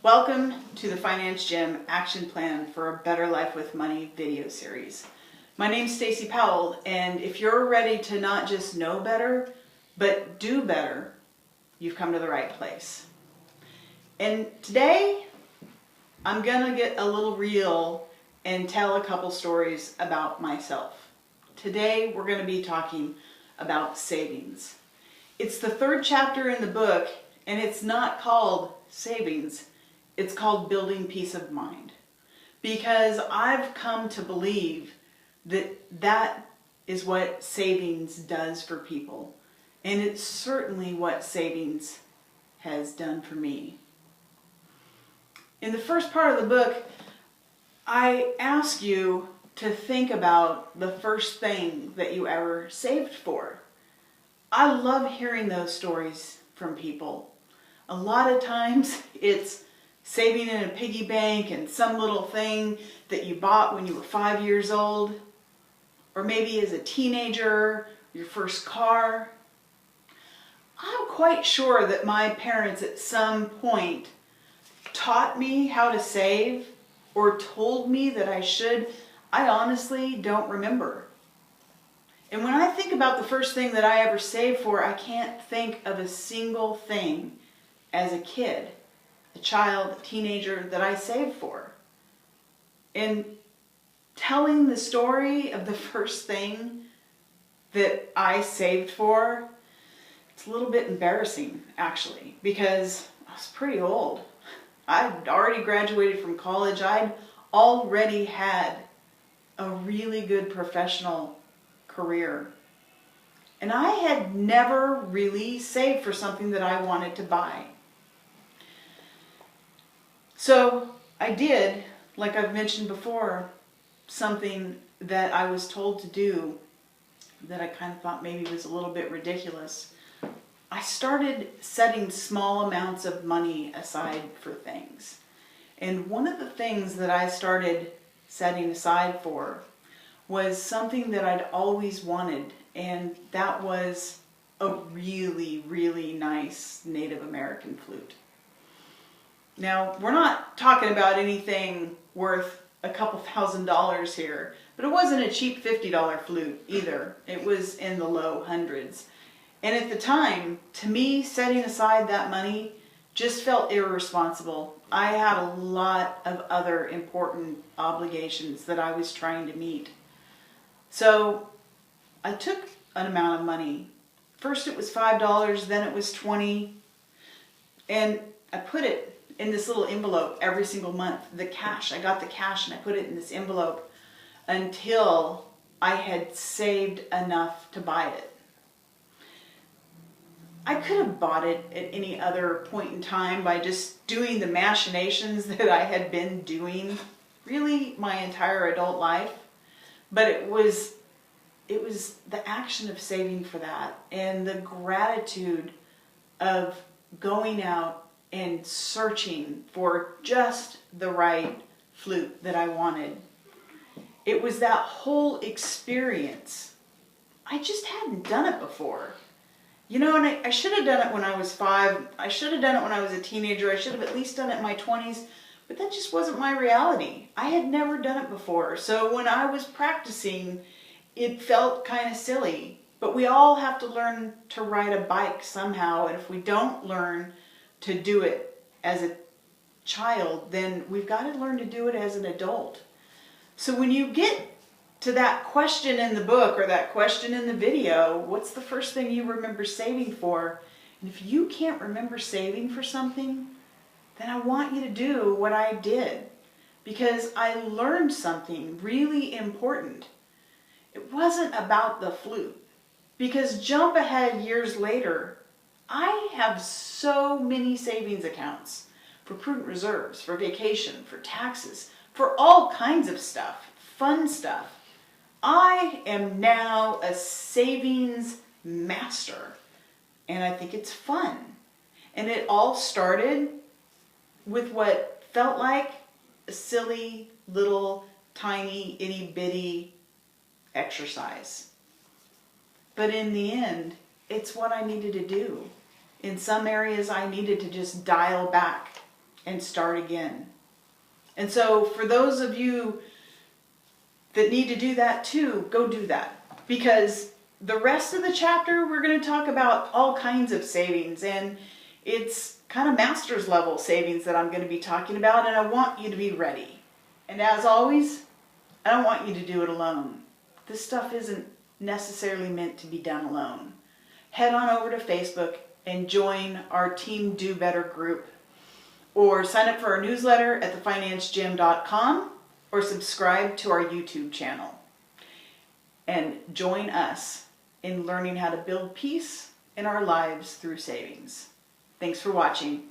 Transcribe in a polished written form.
Welcome to the Finance Gym Action Plan for a Better Life with Money video series. My name's Stacey Powell, and if you're ready to not just know better, but do better, you've come to the right place. And today, I'm gonna get a little real and tell a couple stories about myself. Today, we're gonna be talking about savings. It's the third chapter in the book, and it's not called savings. It's called building peace of mind, because I've come to believe that that is what savings does for people. And it's certainly what savings has done for me. In the first part of the book, I ask you to think about the first thing that you ever saved for. I love hearing those stories from people. A lot of times it's saving in a piggy bank and some little thing that you bought when you were 5 years old, or maybe as a teenager, your first car. I'm quite sure that my parents at some point taught me how to save or told me that I should. I honestly don't remember. And when I think about the first thing that I ever saved for, I can't think of a single thing as a kid, a child, a teenager that I saved for. And telling the story of the first thing that I saved for, it's a little bit embarrassing actually, because I was pretty old. I'd already graduated from college. I'd already had a really good professional career. And I had never really saved for something that I wanted to buy. So I did, like I've mentioned before, something that I was told to do that I kind of thought maybe was a little bit ridiculous. I started setting small amounts of money aside for things. And one of the things that I started setting aside for was something that I'd always wanted, and that was a really, really nice Native American flute. Now, we're not talking about anything worth a couple $1,000s here, but it wasn't a cheap $50 flute either. It was in the low hundreds. And at the time, to me, setting aside that money just felt irresponsible. I had a lot of other important obligations that I was trying to meet. So I took an amount of money. First it was $5, then it was $20, and I put it in this little envelope every single month. The cash, I got the cash and I put it in this envelope until I had saved enough to buy it. I could have bought it at any other point in time by just doing the machinations that I had been doing really my entire adult life, but it was the action of saving for that and the gratitude of going out and searching for just the right flute that I wanted. It was that whole experience. I just hadn't done it before. You know, and I should have done it when I was 5. I should have done it when I was a teenager. I should have at least done it in my 20s, but that just wasn't my reality. I had never done it before. So when I was practicing, it felt kind of silly. But we all have to learn to ride a bike somehow, and if we don't learn to do it as a child, then we've got to learn to do it as an adult. So when you get to that question in the book or that question in the video, what's the first thing you remember saving for? And if you can't remember saving for something, then I want you to do what I did, because I learned something really important. It wasn't about the flute, because jump ahead years later, I have so many savings accounts for prudent reserves, for vacation, for taxes, for all kinds of stuff, fun stuff. I am now a savings master, and I think it's fun. And it all started with what felt like a silly little tiny itty bitty exercise. But in the end, it's what I needed to do. In some areas, I needed to just dial back and start again. And so for those of you that need to do that too, go do that. Because the rest of the chapter, we're going to talk about all kinds of savings, and it's kind of master's level savings that I'm going to be talking about, and I want you to be ready. And as always, I don't want you to do it alone. This stuff isn't necessarily meant to be done alone. Head on over to Facebook and join our Team Do Better group, or sign up for our newsletter at thefinancegym.com, or subscribe to our YouTube channel. And join us in learning how to build peace in our lives through savings. Thanks for watching.